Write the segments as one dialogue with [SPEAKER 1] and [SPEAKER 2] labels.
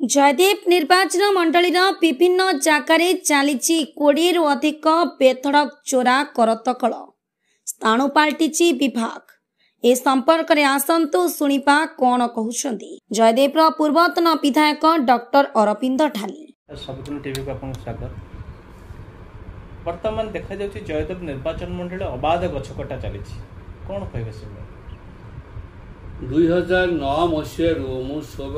[SPEAKER 1] जयदेव निर्वाचन मंडल विभिन्न जगार चली 20 रु अधिक बेधड़क चोरा करतकल स्थाणु पाल्टी विभाग। ए संपर्क में आसतु शुणा कौन कहते जयदेव पूर्वतन विधायक डॉक्टर अरविंद ढाली।
[SPEAKER 2] सबुदिन टीवी को आपन स्वागत। वर्तमान देखा जाउछि जयदेव निर्वाचन मंडल अबाध गछकटा चली कौन कहबे से
[SPEAKER 3] 2009 मसीह मु सब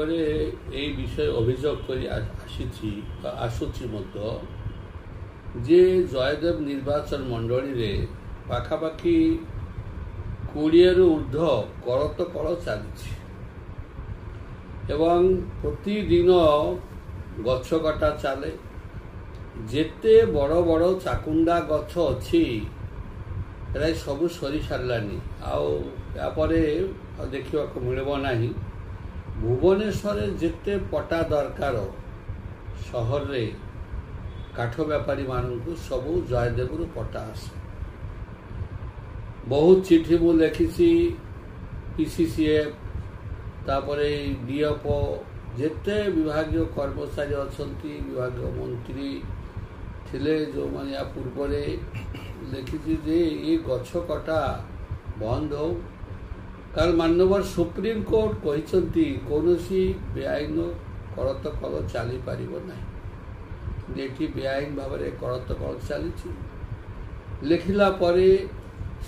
[SPEAKER 3] विषय अभियोग कर आसुची जे जयदेव निर्वाचन मंडल रे पाखापाखि 20 रु ऊर्ध्व करतकल चली एवं प्रतिदिन गछ कटा चले। जेते बड़ बड़ चाकुंडा गछ अच्छी सब सरी सारानी आउे देखा मिलब ना। भुवनेश्वर जेते पटा दरकार सहर रे काठ व्यापारी मानू सबू जयदेव पटा आसे। बहुत चिठी मु लिखी पीसीसीएफ तापरे डीएफओ जेते विभागीय कर्मचारी अच्छा विभागीय मंत्री थिले जो माने या पूर्व लिखी जे ये गछ कटा बंद हो। कारण माननीय सुप्रीम कोर्ट कहते कौन बेआईन करतकल चली पार ना। ये बेआईन भाव में करतकल चली लिखला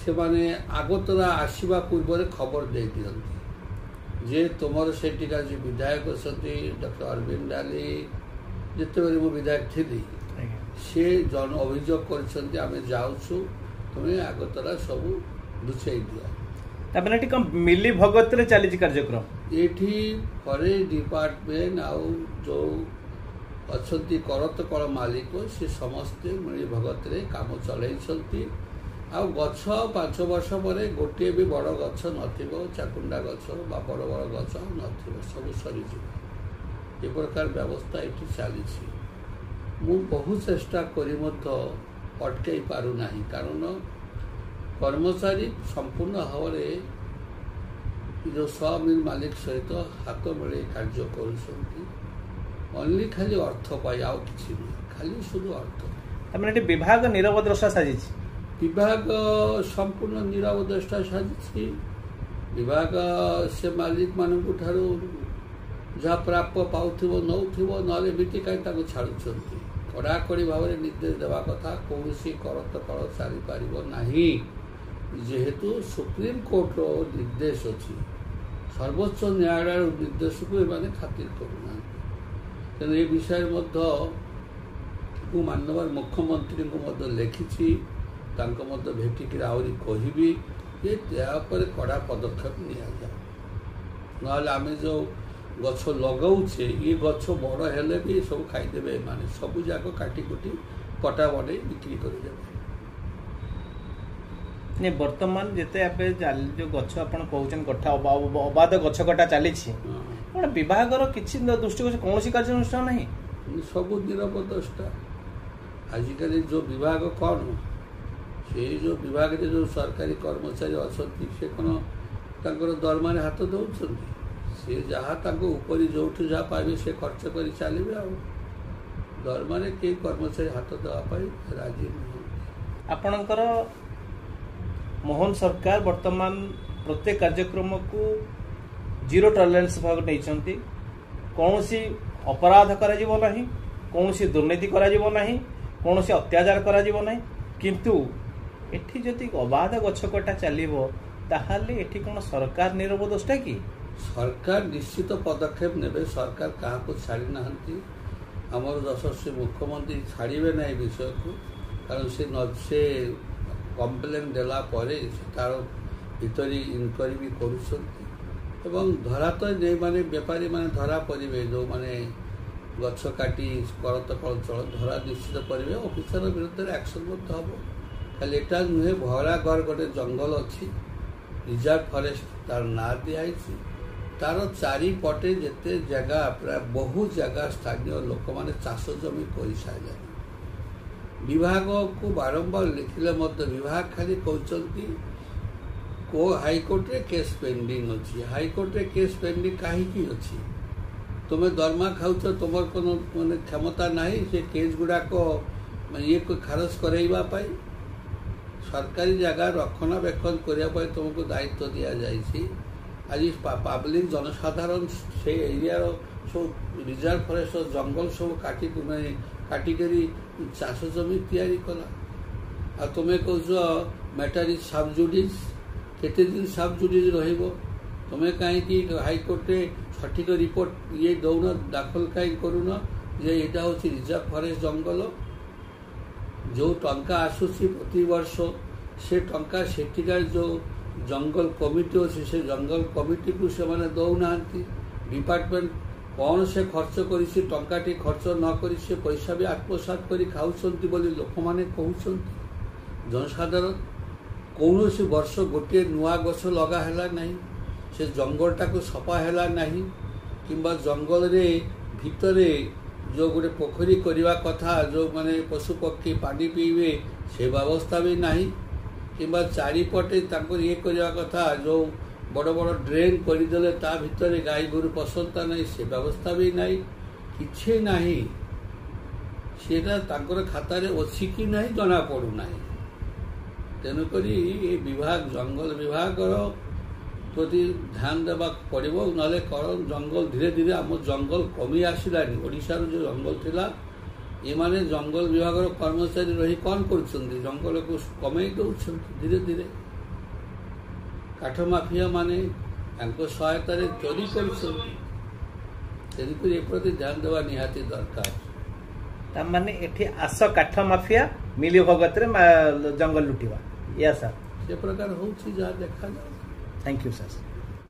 [SPEAKER 3] से माने आगतरा आसवा पूर्व खबर दे दिखती जे तुम सेठिका जो विधायक अच्छा डॉक्टर अरविंद ढाली जिते मु विधायक थी सी जन अभियोग कर जाऊँ तुम्हें आगतरा सब लुचाई दिया।
[SPEAKER 2] मिली भगत रे चली कार्यक्रम
[SPEAKER 3] ये फरेस्ट डिपार्टमेंट आउ जो अच्छा करतकल मालिक से समस्ते मिली भगत रे काम चलती। आ गछ 5 वर्ष पर गोटे भी बड़ गछ नथिबो चाकुंडा गछ बा बड़ बड़ गछ नथिबो सब सरी ए प्रकार व्यवस्था ये चली। मु बहुत चेष्टा करी मध्य अटकई पारु नाही कारण कर्मचारी संपूर्ण भाव जो मिल मालिक सहित हाथ मिले कार्य करली खाली अर्थ पाई आउ कि खाली शुद्ध अर्थ।
[SPEAKER 2] विभाग नीरव दृष्टा साजी
[SPEAKER 3] विभाग संपूर्ण नीरव दृष्टा साजी। विभाग से मालिक मानू ठारू जहाँ प्राप्य पाउथिबो नौथिबो नले बिटी कहीं छाड़ुं कड़ाकड़ी भाव में निर्देश देवा कथा कौन करतकल चली पार नहीं। जेहेतु सुप्रीम कोर्ट निर्देश अच्छी सर्वोच्च न्यायालय निर्देश को ये खातिर करूना तेणु ये विषय माननीय मुख्यमंत्री को लिखी भेटिक आहरी कहबी ये कड़ा पदक्षेप नि जो गछ लगाऊे ये गछ बड़ हेले भी सब खाईदे माने सबू जाक काटी कुटी पटा बड़े बिक्री कर।
[SPEAKER 2] वर्तमान जिते जो गछ आपन कहउछन कठा अबाध गछ कटा चली विभाग किसी दृष्टि कौन कार्यानुष्ठान नहीं
[SPEAKER 3] सब नीरव दृष्टा। आजिकल जो विभाग कौन से जो विभाग जो सरकारी कर्मचारी अच्छा से कौन तर दरमा हाथ दौरान सी जहाँ ऊपर जो जहाँ पाइबे से खर्च कर चलिए आ दरमा कई कर्मचारी हाथ देवाई राजी नुह।
[SPEAKER 2] आपणकर मोहन सरकार वर्तमान प्रत्येक कार्यक्रम को जीरो टॉलरेंस भाग नहीं कौन सी अपराध करा नहीं कौन सी दुर्नीति करा नहीं कौन सी अत्याचार करा नहीं किंतु एठी जदि अबाध गछ कटा चलिबो ताहाले एठी कोन सरकार नीरव दृष्टा कि
[SPEAKER 3] सरकार निश्चित पदक्षेप नेबे। सरकार कहा को छाड़ी नाहंती हमर यशस्वी मुख्यमंत्री छाड़िबे ना विषय को कारण से कम्प्लेन देला परे तार भीतरी इनक्वारी भी करुछंती धरा तो नहीं माने बेपारी माने धरा पड़े जो माने गछ काटी करतकल चल धरा निश्चित पड़े ऑफिसर विरुद्ध एक्शन हम खाली एटा नुहे भरागढ़ गोटे जंगल अच्छी रिजर्व फॉरेस्ट तार ना दिखाई तार चारिपटे जिते जगह प्राय बहुत जगह स्थानीय लोक मैंने चाष जमी कर सारे विभाग को बारंबार लिखिले विभाग खाली कहते को हाईकोर्ट रे केस पेंडिंग अच्छी हाईकोर्ट रे केस पेंडिंग कहीं अच्छी तुम्हें दरमा खाऊच तुम माने क्षमता नहीं से केस गुड़ाक ये खारज करवा सरकारी जगह रक्षणाबेक्षण करने तुमको दायित्व दि जाए। आज पब्लिक जनसाधारण से एरिया सब रिजर्व फरेस्ट जंगल सब काटिकी चाष जमी तैयारी कला आ तुम्हें कौच मैटर इज सबजुडिस केते दिन सबजुडिस रहिबो तुम्हें कहीं हाईकोर्ट सठिक रिपोर्ट ये दौन दाखल कहीं करून जे यहाँ हूँ रिजर्व फरेस्ट जंगल जो टंका आसूसी प्रति वर्ष से टंका सेठिकार जो जंगल कमिटी अच्छे से जंगल कमिटी को से माने दौना डिपार्टमेंट कौन से खर्च करी टंकाटी खर्च न करी से पैसा भी आत्मसात कर खाऊंट बोली लोक मैंने कहते जनसाधारण कौन सी वर्ष गोटे नुआ गछ लगा है नहीं से जंगलटा को सफा है नहीं किंबा जंगल रे भितरे जो गोटे पोखरी करने कथा जो माने पशु पक्षी पानी पीवे से व्यवस्था भी नहीं किंबा चारिपटे ये करने कथा जो बड़ बड़ ड्रेन करदे ता भितर गाई गोरु पसंता नहीं से व्यवस्था भी नहीं किछे नहीं सेटा तांकर खातार अच्छी कि नहीं जना पड़ूना तेणुक ये विभाग जंगल विभाग प्रति ध्यान देवा पड़ो ना जंगल धीरे धीरे आम जंगल कमी आसलानी ओडिशार जो जंगल थिला ये माने जंगल विभाग कर्मचारी रही कौन कर जंगल को कमे दौरान धीरे धीरे काठ माफिया माने सहायतार चोरी कर प्रति ध्यान देवा निहाती दरकार
[SPEAKER 2] माने एठी आस काठ माफिया मिली भगत जंगल लुटिवा या सर
[SPEAKER 3] से प्रकार हो देखा जाए।
[SPEAKER 2] Thank you sir.